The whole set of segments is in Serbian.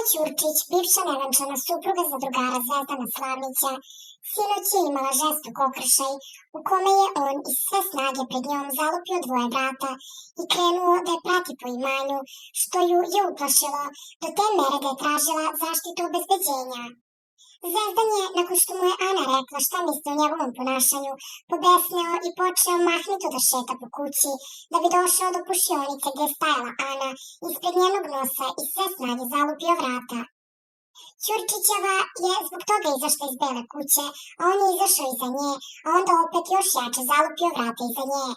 Ana Ćurčić, bivša nevenčana supruga zadrugara Zvezdana Slavnića, sinoć je imala žestok okršaj u kome je on iz sve snage pred njom zalupio dvoje vrata i krenuo da je prati po imanju, što ju je uplašilo do te mere da je tražila zaštitu obezbeđenja. Zvezdan je, nakon što mu je Ana rekla šta misli o njegovom ponašanju, pobesneo i počeo mahnito da šeta po kući, da bi došao do pušionice gdje je stajala Ana, ispred njenog nosa i sve snage zalupio vrata. Ćurčićeva je zbog toga izašla iz bele kuće, a on je izašao iza nje, a onda opet još jače zalupio vrata iza nje.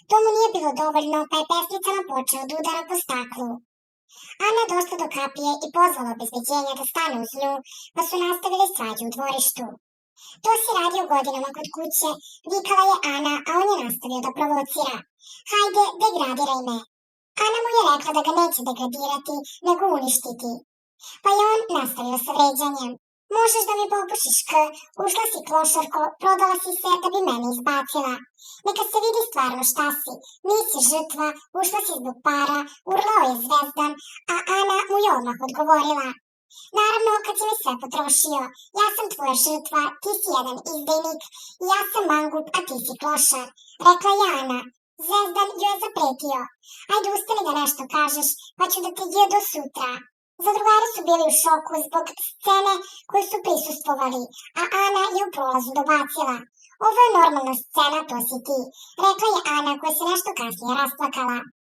To mu nije bilo dovoljno, pa je pesnicama počeo da udara po staklu. Ana došla do kapije i pozvala obezbeđenja da stane uz nju, pa su nastavili svađu u dvorištu. To si radio godinama kod kuće, vikala je Ana, a on je nastavio da provocira. Hajde, degradiraj me. Ana mu je rekla da ga neće degradirati, nego uništiti. Pa je on nastavio sa vređanjem. Možeš da mi popušiš ušla si klošarko, prodala si se da bi mene izbacila. Neka se vidi stvarno šta si, nisi žrtva, ušla si zbog para, urlao je Zvezdan, a Ana mu je odmah odgovorila. Naravno, kad si mi sve potrošio, ja sam tvoja žrtva, ti si jedan izdajnik, ja sam mangup, a ti si klošar, rekla je Ana. Zvezdan joj je zapretio. Ajde ustani da nešto kažeš, pa ću da te jedo sutra. Zadrugari su bili u šoku zbog scene koju su prisustvovali, a Ana je u prolazu dobacila. Ovo je normalna scena, to si ti, rekla je Ana koja se nešto kasnije rasplakala.